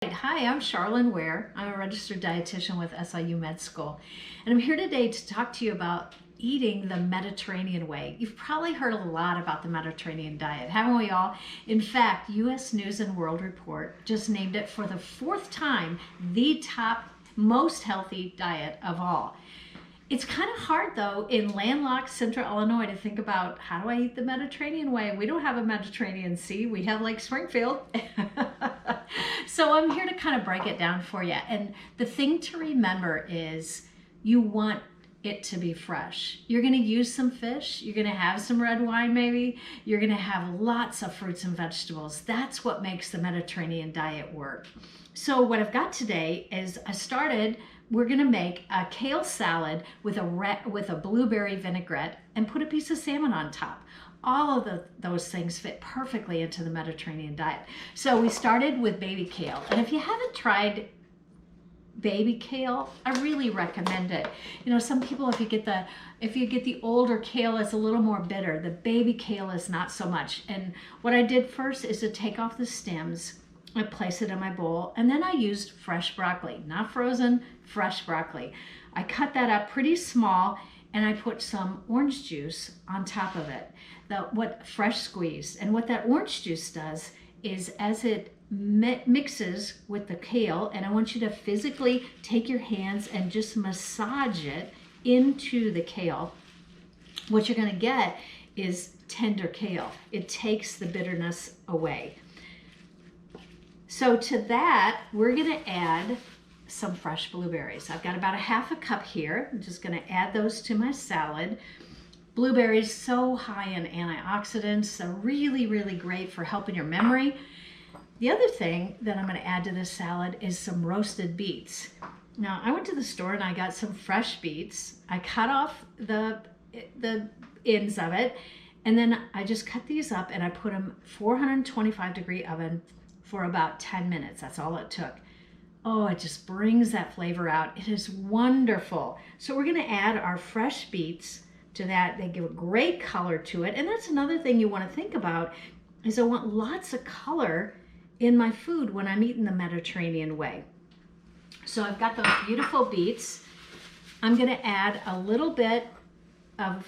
Hi, I'm Charlyn Ware. I'm a registered dietitian with SIU Med School, and I'm here today to talk to you about eating the Mediterranean way. You've probably heard a lot about the Mediterranean diet, haven't we all? In fact, U.S. News and World Report just named it for the fourth time the top most healthy diet of all. It's kind of hard though in landlocked central Illinois to think about, how do I eat the Mediterranean way? We don't have a Mediterranean Sea, we have Lake Springfield. So I'm here to kind of break it down for you. And the thing to remember is you want it to be fresh. You're gonna use some fish, you're gonna have some red wine maybe, you're gonna have lots of fruits and vegetables. That's what makes the Mediterranean diet work. So what I've got today is we're gonna make a kale salad with a blueberry vinaigrette and put a piece of salmon on top. All of those things fit perfectly into the Mediterranean diet. So we started with baby kale. And if you haven't tried baby kale, I really recommend it. You know, some people, if you get the older kale, it's a little more bitter. The baby kale is not so much. And what I did first is to take off the stems. I place it in my bowl, and then I used fresh broccoli, not frozen, fresh broccoli. I cut that up pretty small, and I put some orange juice on top of it, fresh squeezed. And what that orange juice does is, as it mixes with the kale, and I want you to physically take your hands and just massage it into the kale, what you're gonna get is tender kale. It takes the bitterness away. So to that, we're gonna add some fresh blueberries. I've got about a half a cup here. I'm just gonna add those to my salad. Blueberries, so high in antioxidants, they're really, really great for helping your memory. The other thing that I'm gonna add to this salad is some roasted beets. Now, I went to the store and I got some fresh beets. I cut off the ends of it, and then I just cut these up and I put them 425-degree oven for about 10 minutes. That's all it took. Oh, it just brings that flavor out. It is wonderful. So we're gonna add our fresh beets to that. They give a great color to it. And that's another thing you wanna think about, is I want lots of color in my food when I'm eating the Mediterranean way. So I've got those beautiful beets. I'm gonna add a little bit of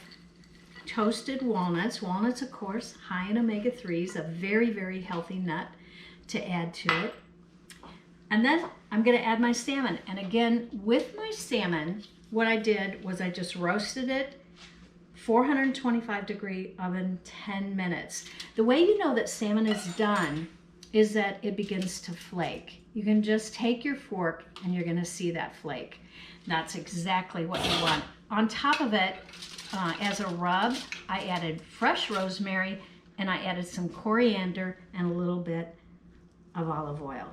toasted walnuts. Walnuts, of course, high in omega-3s, a very, very healthy nut to add to it. And then I'm gonna add my salmon. And again, with my salmon, what I did was I just roasted it, 425-degree oven, 10 minutes. The way you know that salmon is done is that it begins to flake. You can just take your fork and you're gonna see that flake. That's exactly what you want. On top of it, as a rub, I added fresh rosemary, and I added some coriander and a little bit of olive oil.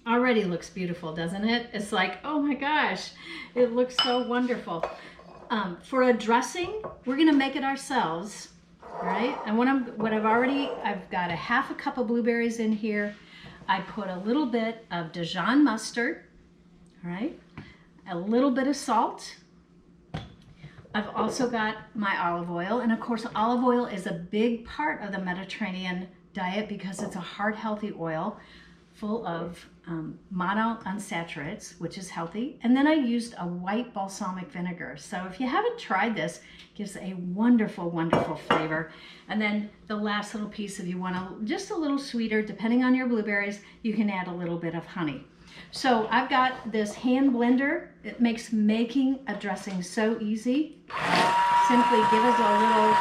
Already looks beautiful, doesn't it? It's like, oh my gosh, it looks so wonderful. For a dressing, we're gonna make it ourselves, right? And I've got a half a cup of blueberries in here. I put a little bit of Dijon mustard, right? A little bit of salt. I've also got my olive oil, and of course olive oil is a big part of the Mediterranean diet because it's a heart healthy oil full of monounsaturates, which is healthy. And then I used a white balsamic vinegar. So if you haven't tried this, it gives a wonderful, wonderful flavor. And then the last little piece, if you want just a little sweeter, depending on your blueberries, you can add a little bit of honey. So I've got this hand blender. It makes making a dressing so easy. Simply give it a little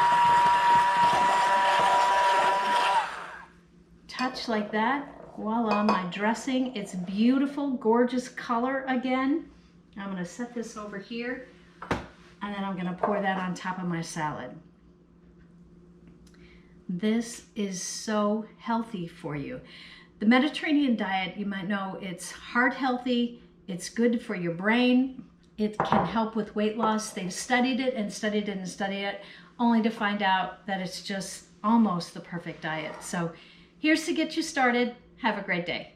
touch like that. Voila, my dressing. It's beautiful, gorgeous color again. I'm gonna set this over here, and then I'm gonna pour that on top of my salad. This is so healthy for you. The Mediterranean diet, you might know, it's heart healthy, it's good for your brain, it can help with weight loss. They've studied it and studied it and studied it, only to find out that it's just almost the perfect diet. So here's to get you started. Have a great day.